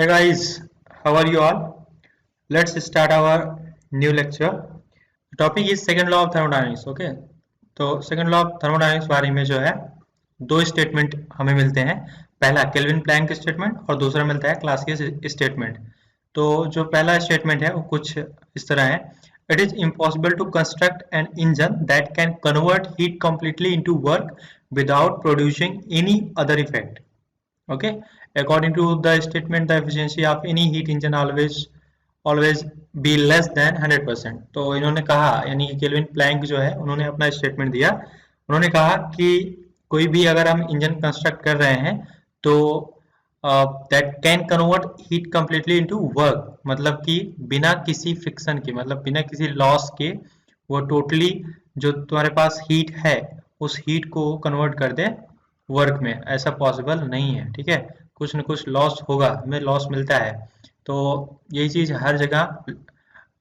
Hey guys, how are you all? Let's start our new lecture. The topic is second law of thermodynamics. Okay, तो second law of thermodynamics बारे में जो है दो statement हमें मिलते हैं. पहला केल्विन प्लैंक स्टेटमेंट और दूसरा मिलता है क्लासियस स्टेटमेंट. तो जो पहला स्टेटमेंट है वो कुछ इस तरह है. It is impossible to construct an engine that can convert heat completely into work without producing any other effect. Okay, according to the statement the efficiency of any heat engine always be less than 100%. तो इन्होंने कहा यानी कि kelvin Planck जो है उन्होंने अपना statement दिया. उन्होंने कहा कि कोई भी अगर हम इंजन कंस्ट्रक्ट कर रहे हैं तो that can convert heat completely into work, मतलब कि बिना किसी फ्रिक्शन के, मतलब बिना किसी लॉस के वो टोटली जो तुम्हारे पास हीट है उस हीट को कन्वर्ट कर दे वर्क में. ऐसा पॉसिबल नहीं है. ठीक है, कुछ न कुछ लॉस होगा, हमें लॉस मिलता है. तो यही चीज हर जगह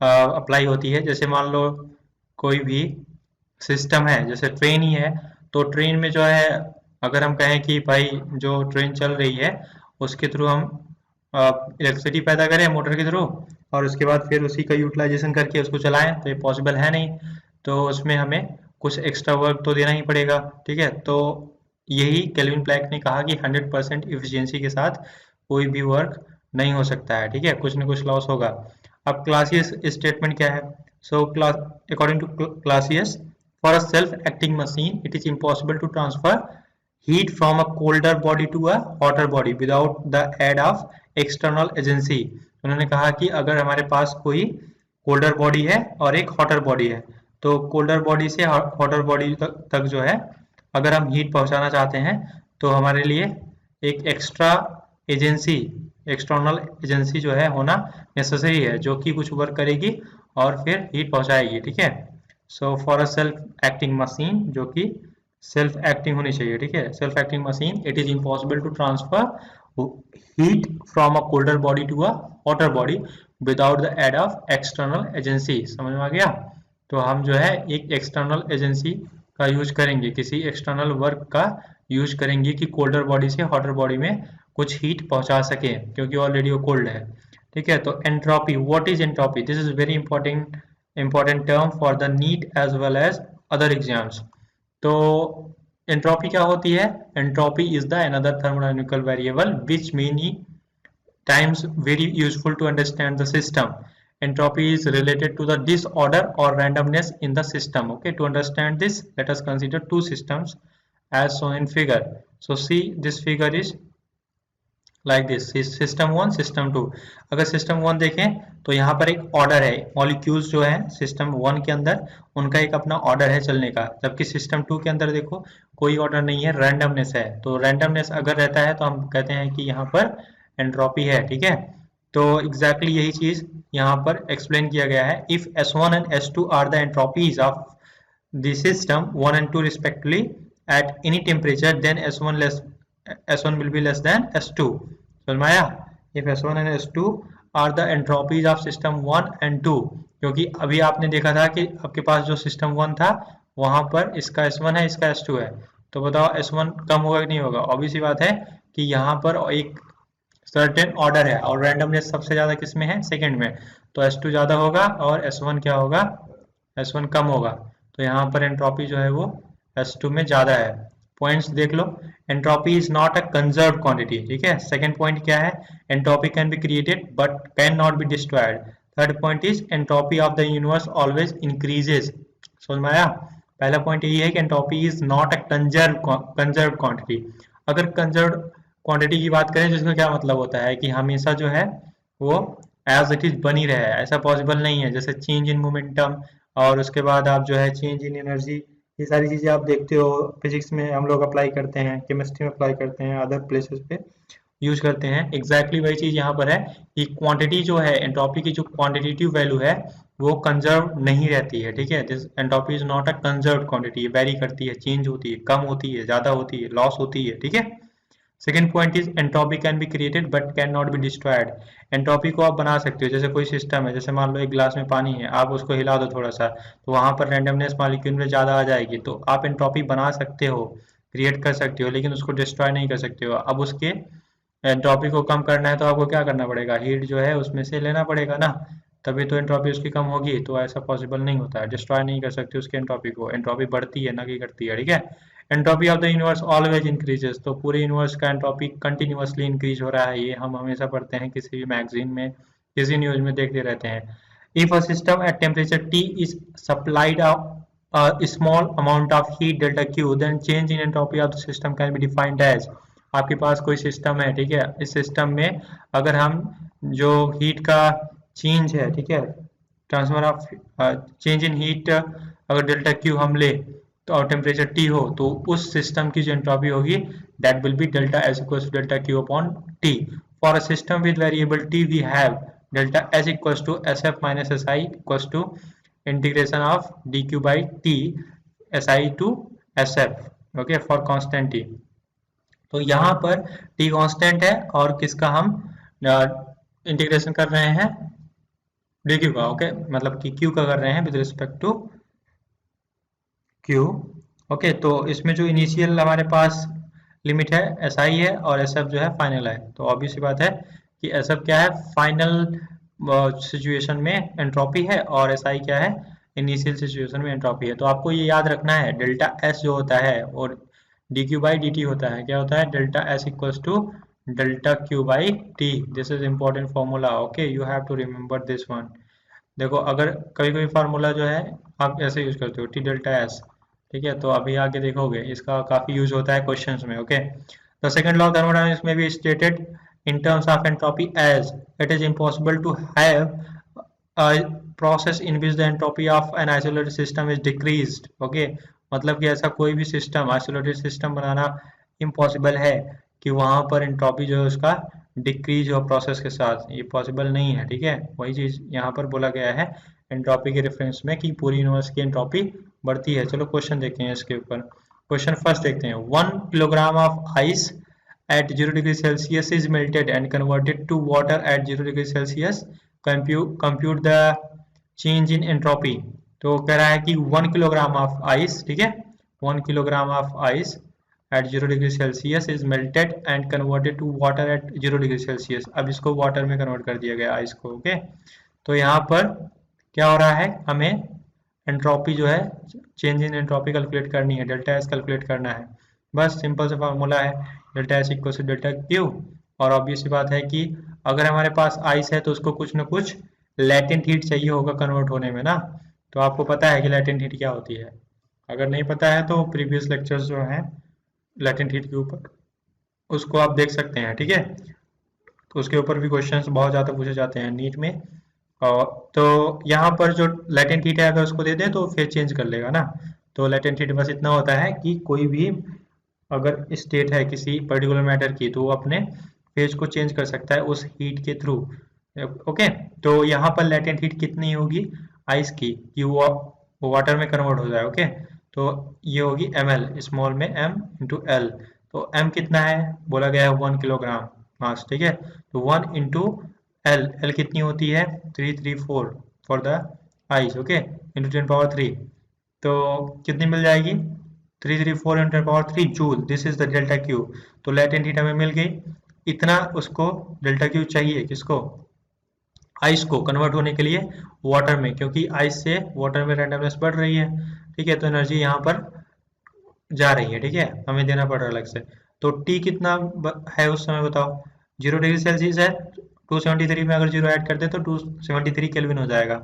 अप्लाई होती है. जैसे मान लो कोई भी सिस्टम है, जैसे ट्रेन ही है, तो ट्रेन में जो है अगर हम कहें कि भाई जो ट्रेन चल रही है उसके थ्रू हम इलेक्ट्रिसिटी पैदा करें मोटर के थ्रू और उसके बाद फिर उसी का यूटिलाइजेशन करके उसको चलाएं, तो ये पॉसिबल है नहीं. तो उसमें हमें कुछ एक्स्ट्रा वर्क तो देना ही पड़ेगा. ठीक है, तो यही केल्विन प्लैंक ने कहा कि 100% इफिशियंसी के साथ कोई भी वर्क नहीं हो सकता है. ठीक है, कुछ न कुछ लॉस होगा. अब क्लासियस स्टेटमेंट क्या है? So according to Clausius, for a self acting machine it is impossible to transfer heat from a colder body to a hotter body without the aid of external agency. उन्होंने कहा कि अगर हमारे पास कोई colder body है और एक hotter body है, तो कोल्डर बॉडी से हॉटर बॉडी तक जो है अगर हम हीट पहुंचाना चाहते हैं तो हमारे लिए एक एक्स्ट्रा एजेंसी, एक्सटर्नल एजेंसी जो है होना नेसेसरी है, जो कि कुछ वर्क करेगी और फिर हीट पहुंचाएगी. ठीक है, so for a self acting machine, जो कि सेल्फ एक्टिंग होनी चाहिए. ठीक है, self acting machine it is impossible to transfer heat from a colder body to a hotter body without the aid of external agency. समझ में आ गया? तो हम जो है एक एक्सटर्नल एजेंसी का यूज करेंगे, किसी एक्सटर्नल वर्क का यूज करेंगे कि कोल्डर बॉडी से हॉटर बॉडी में कुछ हीट पहुंचा सके, क्योंकि ऑलरेडी वो कोल्ड है. ठीक है, तो entropy, what is entropy? This is very important term for the NEET as well as other exams. तो एंट्रोपी क्या होती है? Entropy is the another thermodynamical variable which many times very useful to understand the system. Entropy is related to the disorder or randomness in the system. Okay, to understand this, let us consider two systems as shown in figure. So see, this figure is like this, system 1 system 2. अगर system 1 देखें तो यहाँ पर एक order है, molecules जो है system 1 के अंदर उनका एक अपना ऑर्डर है चलने का, जबकि सिस्टम 2 के अंदर देखो कोई ऑर्डर नहीं है, रैंडमनेस है. तो रैंडमनेस अगर रहता है तो हम कहते हैं कि यहाँ पर एंट्रोपी है. ठीक है, तो एग्जैक्टली यही चीज यहाँ पर एक्सप्लेन किया गया है. If S1 and S2 are the entropies of the system 1 and 2 respectively at any temperature, then S1 will be less than S2. समझ में आया? If S1 and S2 are the entropies of system 1 and 2, क्योंकि अभी आपने देखा था कि आपके पास जो सिस्टम 1 था वहां पर इसका S1 है, इसका S2 है, तो बताओ S1 कम होगा कि नहीं होगा? ऑब्वियस सी बात है कि यहाँ पर एक सर्टेन ऑर्डर है और रैंडमनेस सबसे ज्यादा किस में है? सेकंड में. तो S2 ज्यादा होगा और S1 क्या होगा? S1 कम होगा. तो यहाँ पर एंट्रोपी जो है वो S2 में ज्यादा है. पॉइंट्स देख लो. Entropy is not a conserved quantity. ठीक है, सेकंड पॉइंट क्या है? Entropy can be created but can not be destroyed. Third point is entropy of the universe always increases. समझ में आया? पहला पॉइंट यही है कि entropy is not a conserved quantity. अगर कंजर्व्ड क्वांटिटी की बात करें तो इसका क्या मतलब होता है कि हमेशा जो है वो एज इट इज बनी रहे, ऐसा पॉसिबल नहीं है. जैसे चेंज इन मोमेंटम और उसके बाद आप जो है चेंज इन एनर्जी, ये सारी चीजें आप देखते हो फिजिक्स में, हम लोग अप्लाई करते हैं, केमिस्ट्री में अप्लाई करते हैं, अदर प्लेसेस पे यूज करते हैं. एग्जैक्टली वही चीज यहाँ पर है कि क्वांटिटी जो है, एंट्रोपी की जो क्वांटिटेटिव वैल्यू है वो कंजर्व नहीं रहती है. ठीक है, this entropy is not a conserve quantity, very करती है, चेंज होती है, कम होती है, ज्यादा होती है, लॉस होती है. ठीक है. Second point is entropy can be created but can not be destroyed. Entropy को आप बना सकते हो. जैसे कोई सिस्टम है, जैसे मान लो एक गिलास में पानी है, आप उसको हिला दो थोड़ा सा, तो वहां पर रैंडमनेस मॉलिक्यूल में ज्यादा आ जाएगी, तो आप एंट्रोपी बना सकते हो, क्रिएट कर सकते हो, लेकिन उसको डिस्ट्रॉय नहीं कर सकते हो. अब उसके एंट्रोपी को कम करना है तो आपको क्या करना पड़ेगा, हीट जो है उसमें से लेना पड़ेगा ना, तभी तो एंट्रोपी उसकी कम होगी। तो ऐसा पॉसिबल नहीं होता है, डिस्ट्रॉय नहीं कर सकते उसके एंट्रोपी को, एंट्रोपी बढ़ती है ना कि घटती है, ठीक है। Entropy of the universe always increases, तो पूरे यूनिवर्स का एंट्रोपी कंटिन्यूअसली इंक्रीज हो रहा है, ये हम हमेशा पढ़ते हैं किसी भी मैगजीन में, किसी न्यूज में देखते रहते हैं। If a system at temperature T is supplied a small amount of heat delta Q, then change in entropy of the system can be defined as, आपके पास कोई सिस्टम है, ठीक है, इस सिस्टम में अगर हम जो हीट का चेंज है, ठीक है, transfer of change in heat अगर डेल्टा क्यू हम ले तो और टेम्परेचर टी हो, तो उस सिस्टम की जो एंट्रोपी होगी that will be delta S equals to delta Q upon T. For a system with variable T we have delta S equals to S F minus S I equals to integration of D Q by T S I to S F, okay, for constant T. तो यहाँ पर T constant है और किसका हम integration कर रहे हैं, डी क्यू का, ओके, मतलब कि क्यू का कर रहे हैं with respect to Q, okay. तो इसमें जो इनिशियल हमारे पास लिमिट है एस आई है और एस एफ जो है फाइनल है, तो ऑब्वियस सी बात है कि एस एफ क्या है, फाइनल सिचुएशन में एंट्रोपी है, और एस आई क्या है, इनिशियल सिचुएशन में एंट्रोपी है। तो आपको ये याद रखना है डेल्टा एस जो होता है और D Q by D T होता है, क्या होता है, delta S equals to delta Q by T. This is important formula, okay, you have to remember this one. देखो अगर कभी कभी फार्मूला जो है आप ऐसे यूज करते हो टी डेल्टा एस, ठीक है, तो अभी आगे देखोगे इसका काफी यूज होता है क्वेश्चंस में, okay. The second law of thermodynamics में be stated in terms of entropy as, it is impossible to have a process in which the entropy of an isolated system is decreased, okay। मतलब कि ऐसा कोई भी system, isolated system बनाना impossible है कि वहां पर एंट्रोपी जो है उसका डिक्रीज हो प्रोसेस के साथ, ये पॉसिबल नहीं है, ठीक है। वही चीज यहाँ पर बोला गया है एंट्रोपी के रेफरेंस में कि पूरी यूनिवर्स की एंट्रोपी बढ़ती है। चलो क्वेश्चन देखते हैं इसके ऊपर। क्वेश्चन फर्स्ट देखते हैं, 1 kilogram of ice at 0 degree Celsius is melted and converted to water at 0 degree Celsius. Compute the change in entropy. तो कह रहा है कि 1 किलोग्राम ऑफ आइस, ठीक है, 1 kilogram of ice at 0 degree Celsius is melted and converted to water at 0 degree Celsius. अब इसको water में कन्वर्ट कर दिया गया आइस को, ओके। तो यहाँ पर क्या हो रहा है, हमें एंट्रोपी जो है, चेंज इन एंट्रोपी कैलकुलेट करनी है, डेल्टा एस कैलकुलेट करना है, बस सिंपल सा फार्मूला है delta S equal to delta Q. और ऑब्वियस सी बात है कि अगर हमारे पास आइस है तो उसको कुछ ना कुछ लेटेंट हीट चाहिए होगा कन्वर्ट होने में ना, तो आपको पता है कि लेटेंट हीट क्या होती है, अगर नहीं पता है तो प्रीवियस लेक्चर्स जो हैं लेटेंट हीट के ऊपर उसको आप देख सकते हैं, ठीक है। तो उसके ऊपर भी क्वेश्चंस बहुत ज़्यादा पूछे जाते हैं नीट में। और तो यहाँ पर जो लेटेंट हीट है अगर उसको दे दें तो फेज चेंज कर लेगा ना, तो लेटेंट हीट बस इतना होता है कि कोई भी अगर स्टेट है किसी पर्टिकुलर मैटर की तो वो अपने फेज को चेंज कर सकता है उस हीट के थ्रू, ओके। तो यहाँ पर लेटेंट हीट कितनी होगी आइस की कि वो वाटर में कन्वर्ट हो जाए, ओके। तो ये होगी एम एल, स्मॉल में एम इंटू एल, तो एम कितना है, बोला गया है 1 किलोग्राम मास, ठीक है। तो 1 इंटू एल, एल कितनी होती है 334 for the ice, okay, into 10 power 3, तो कितनी मिल जाएगी 334 into 10 power 3 joule, this is the delta Q. तो लेटेंट हीट हमें मिल गई, इतना उसको डेल्टा क्यू चाहिए किसको, आइस को कन्वर्ट होने के लिए वाटर में, क्योंकि आइस से वाटर में रैंडमनेस बढ़ रही है, ठीक है, तो एनर्जी यहाँ पर जा रही है, ठीक है, हमें देना पड़ रहा है अलग से। तो टी कितना है उस समय बताओ, 0 डिग्री सेल्सियस है, 273 में अगर जीरो ऐड कर दे तो 273 केल्विन हो जाएगा।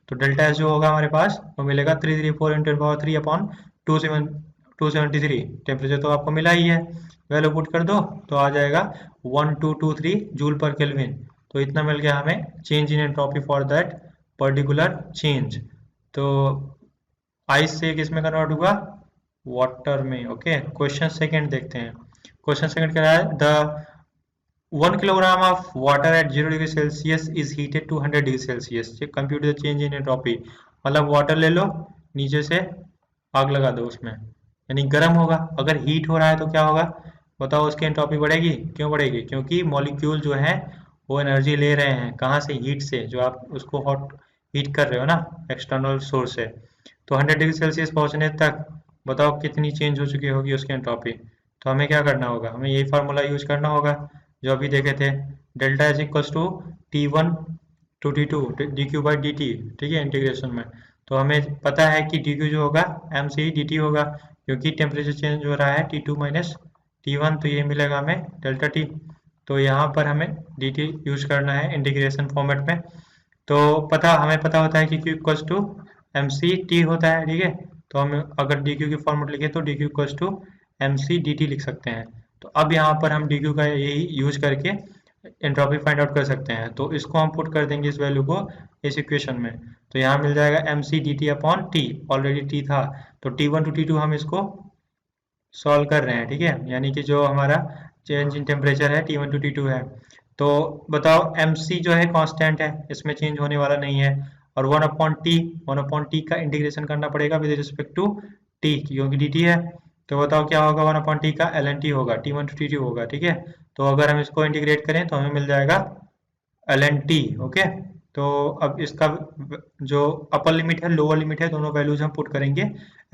तो डेल्टा एस जो होगा हमारे पास वो मिलेगा 334 इंटू पावर 3 अपॉन 273, टेम्परेचर तो आपको मिला ही है, वैल्यू पुट कर दो तो आ जाएगा 1223 जूल पर केल्विन। तो इतना मिल गया हमें change in entropy for that particular change. तो आइस से किस में कन्वर्ट हुआ, वाटर में, ओके। क्वेश्चन सेकंड देखते हैं। क्वेश्चन सेकंड कह रहा है the 1 kilogram of water at 0 degree Celsius is heated to 100 degree Celsius, compute the change in entropy. मतलब वाटर ले लो, नीचे से आग लगा दो उसमें, यानी गर्म होगा, अगर हीट हो रहा है तो क्या होगा बताओ, उसकी एंट्रोपी बढ़ेगी, क्यों बढ़ेगी, क्योंकि मॉलिक्यूल जो है वो एनर्जी ले रहे हैं कहाँ से, हीट से, जो आप उसको हॉट हीट कर रहे हो ना एक्सटर्नल सोर्स से। तो 100 डिग्री सेल्सियस पहुंचने तक बताओ कितनी चेंज हो चुकी होगी उसकी एंट्रोपी। तो हमें क्या करना होगा, हमें यही फार्मूला यूज करना होगा, जो अभी देखे थे, delta is equals to T1 to T2 D Q by D T, ठीक है, इंटीग्रेशन में। तो हमें पता है कि डी क्यू जो होगा एम सी डी टी होगा, क्योंकि टेम्परेचर चेंज हो रहा है T2 माइनस T1, तो ये मिलेगा हमें डेल्टा टी। तो यहाँ पर हमें डी टी यूज करना है इंटीग्रेशन फॉर्मेट में। तो हमें पता होता है कि Q equals to M C T होता है, ठीक है। तो हम अगर डी क्यू की फॉर्मेट लिखे तो D Q equals to M C D T लिख सकते हैं। तो अब यहाँ पर हम डी क्यू का यही यूज करके एंट्रोपी फाइंड आउट कर सकते हैं। तो इसको हम पुट कर देंगे इस वैल्यू को इस इक्वेशन में। तो यहाँ मिल जाएगा M C D T upon T, already T था, तो T1 to T2 हम इसको सॉल्व कर रहे हैं, ठीक है। यानी कि जो हमारा चेंज इन टेम्परेचर है T1 to T2 है। तो बताओ MC जो है कांस्टेंट है, इसमें चेंज होने वाला नहीं है, और 1/T का इंटीग्रेशन करना पड़ेगा विद रिस्पेक्ट टू T, क्योंकि dt है। तो बताओ क्या होगा, 1/T का ln t होगा, T1 to T2 होगा, ठीक है। तो अगर हम इसको इंटीग्रेट करें तो हमें मिल जाएगा ln t, ओके। तो अब इसका जो अपर लिमिट है लोअर लिमिट है, दोनों वैल्यूज हम पुट करेंगे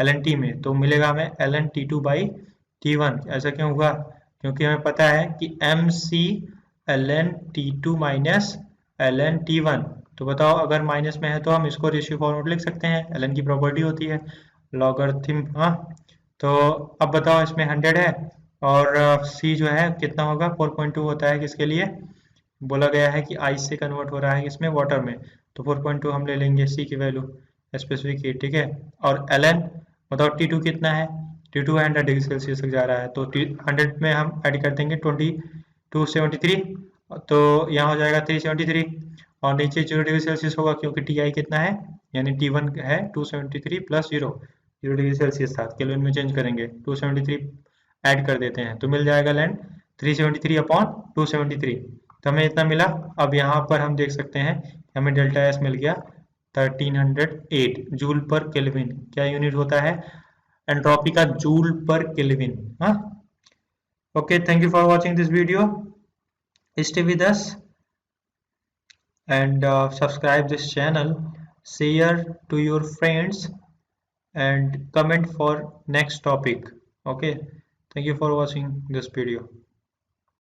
ln t में, तो मिलेगा हमें ln t2 बाई T1। ऐसा क्यों हुआ, क्योंकि हमें पता है कि MC ln T2 minus ln T1। तो बताओ अगर माइनस में है तो हम इसको रेशियो फॉर्मेट लिख सकते हैं, ln की प्रॉपर्टी होती है लॉगरिथम, हाँ। तो अब बताओ इसमें 100 है, और C जो है कितना होगा, 4.2 होता है, किसके लिए बोला गया है कि आइस से कन्वर्ट हो रहा है इसमें वाटर में। तो 4.2 हम ले लेंगे सी की वैल्यू, स्पेसिफिक हीट, ठीक है। और ln बताओ T2 कितना है, T2 100 डिग्री सेल्सियस तक जा रहा है, तो 100 में हम ऐड कर देंगे 273, तो यहाँ हो जाएगा 373, और नीचे 0 डिग्री सेल्सियस होगा क्योंकि टी आई कितना है, यानी T1 है 273 प्लस 0 डिग्री सेल्सियस था, केल्विन में चेंज करेंगे, 273 ऐड कर देते हैं, तो मिल जाएगा लैंड 373 अपॉन 273। तो हमें इतना मिला। अब यहाँ पर हम देख सकते हैं हमें डेल्टा एस मिल गया 1308 जूल पर केल्विन। क्या यूनिट होता है एंट्रोपी का, जूल पर केल्विन, हाँ। Okay, thank you for watching this video, stay with us and subscribe this channel, share to your friends, and comment for next topic. Okay, thank you for watching this video.